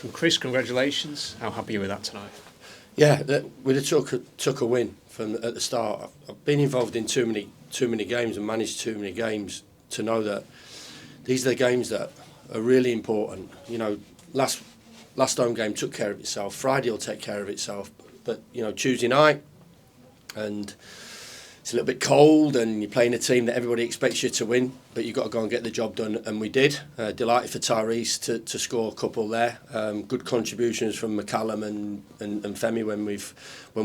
From Chris, congratulations. How happy are you with that tonight? Yeah, we'd have took a win from at the start. I've been involved in too many games and managed too many games to know that these are the games that are really important. You know, last home game took care of itself. Friday will take care of itself. But you know, Tuesday night, and it's a little bit cold, and you're playing a team that everybody expects you to win, but you've got to go and get the job done, and we did. Delighted for Tyrese to score a couple there. Good contributions from McCallum and Femi when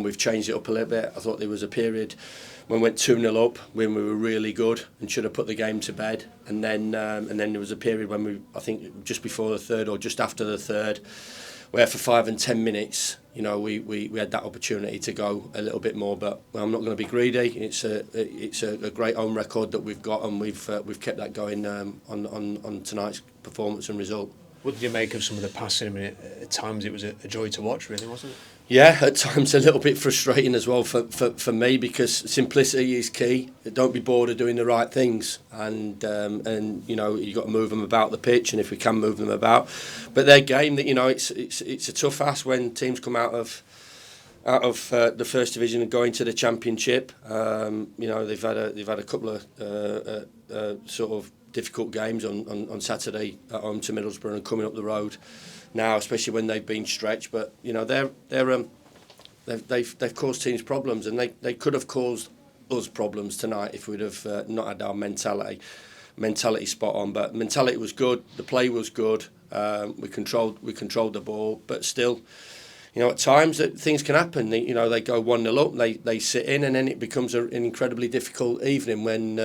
we've changed it up a little bit. I thought there was a period when we went 2-0 up when we were really good and should have put the game to bed, and then there was a period when I think just before the third or just after the third, where for 5 and 10 minutes, you know, we had that opportunity to go a little bit more, but I'm not going to be greedy. It's a great home record that we've got, and we've kept that going on tonight's performance and result. What did you make of some of the passing? I mean, at times it was a joy to watch, really, wasn't it? Yeah, at times a little bit frustrating as well for me, because simplicity is key. Don't be bored of doing the right things, and you know, you've got to move them about the pitch, and if we can move them about. But their game, that, you know, it's a tough ask when teams come out of the first division and go into the championship. You know, they've had a couple of sort of difficult games on Saturday at home to Middlesbrough and coming up the road now, especially when they've been stretched. But you know, they've caused teams problems, and they could have caused us problems tonight if we'd have not had our mentality spot on. But mentality was good, the play was good, we controlled the ball, but still, you know, at times that things can happen. You know, they go 1-0 up, they sit in, and then it becomes an incredibly difficult evening when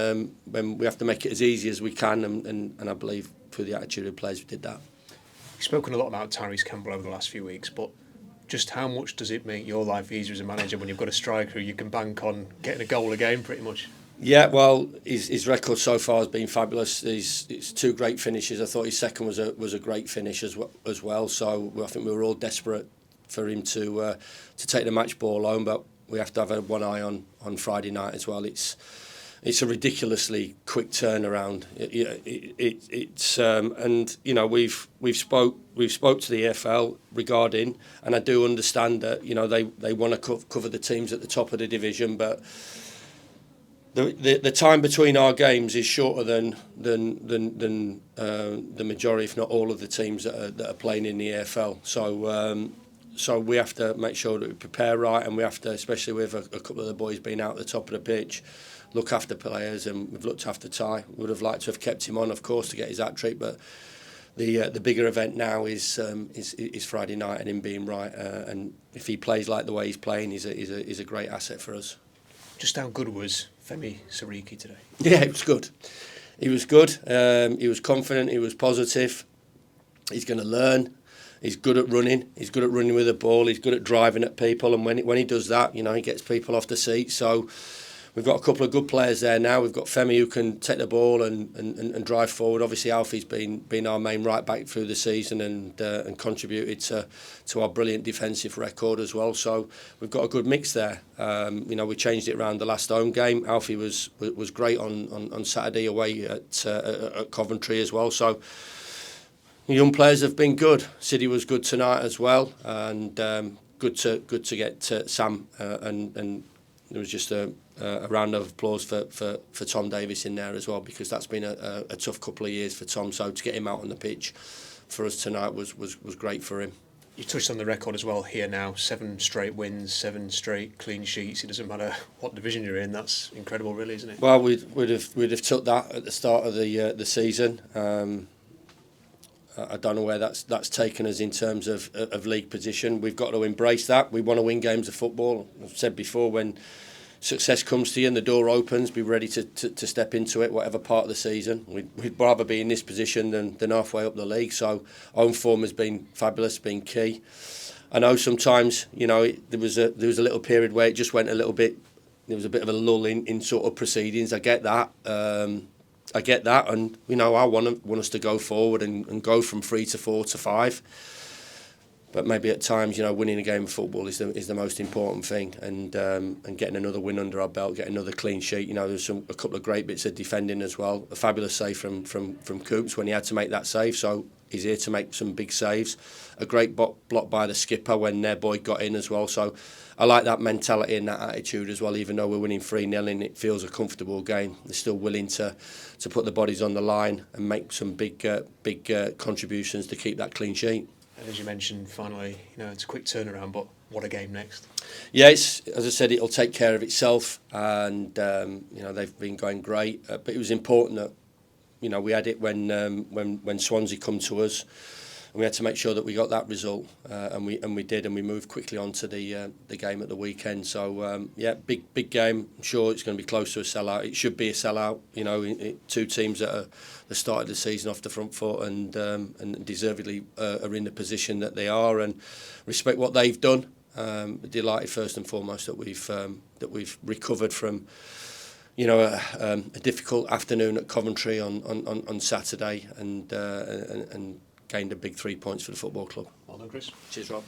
we have to make it as easy as we can, and I believe through the attitude of the players we did that. You've spoken a lot about Tyrese Campbell over the last few weeks, but just how much does it make your life easier as a manager when you've got a striker who you can bank on getting a goal a game, pretty much? Yeah, well, his record so far has been fabulous. It's 2 great finishes. I thought his second was a great finish as well. So I think we were all desperate for him to take the match ball home, but we have to have one eye on Friday night as well. It's a ridiculously quick turnaround. It's and you know, we've spoke to the EFL regarding, and I do understand that, you know, they want to cover the teams at the top of the division, but the time between our games is shorter than the majority, if not all, of the teams that are playing in the EFL. So we have to make sure that we prepare right, and we have to, especially with a couple of the boys being out at the top of the pitch, look after players, and we've looked after Ty. Would have liked to have kept him on, of course, to get his hat-trick, but the bigger event now is Friday night, and him being right. And if he plays like the way he's playing, he's a great asset for us. Just how good was Femi Sariki today? Yeah, it was good. He was good. He was confident. He was positive. He's going to learn. He's good at running. He's good at running with the ball. He's good at driving at people, and when he does that, you know, he gets people off the seat. So we've got a couple of good players there now. We've got Femi, who can take the ball and drive forward. Obviously, Alfie's been our main right back through the season and contributed to our brilliant defensive record as well. So we've got a good mix there. You know, we changed it around the last home game. Alfie was great on Saturday away at Coventry as well. So the young players have been good. City was good tonight as well, and good to get Sam and there was just a round of applause for Tom Davis in there as well, because that's been a tough couple of years for Tom. So to get him out on the pitch for us tonight was great for him. You touched on the record as well here now. 7 straight wins, 7 straight clean sheets. It doesn't matter what division you're in. That's incredible, really, isn't it? Well, we'd have took that at the start of the season. I don't know where that's taken us in terms of league position. We've got to embrace that. We want to win games of football. I've said before, when success comes to you and the door opens, be ready to step into it, whatever part of the season. We'd rather be in this position than halfway up the league. So home form has been fabulous, been key. I know sometimes, you know, there was a little period where it just went a little bit. There was a bit of a lull in sort of proceedings. I get that. And you know, I want us to go forward and go from 3 to 4 to 5. But maybe at times, you know, winning a game of football is the most important thing, and getting another win under our belt, getting another clean sheet. You know, there's a couple of great bits of defending as well. A fabulous save from Coops when he had to make that save. So He's here to make some big saves. A great block by the skipper when their boy got in as well. So I like that mentality and that attitude as well. Even though we're winning 3-0 and it feels a comfortable game, they're still willing to put the bodies on the line and make some big contributions to keep that clean sheet. And as you mentioned, finally, it's a quick turnaround, but what a game next? Yeah, as I said, it'll take care of itself, and they've been going great. But it was important that we had it when Swansea come to us, and we had to make sure that we got that result, and we did, and we moved quickly on to the game at the weekend. So big game. I'm sure it's going to be close to a sellout. It should be a sellout. Two teams that started the season off the front foot and deservedly are in the position that they are, and respect what they've done. Delighted first and foremost that we've recovered from a difficult afternoon at Coventry on Saturday and gained a big 3 points for the football club. Well done, Chris. Cheers, Rob.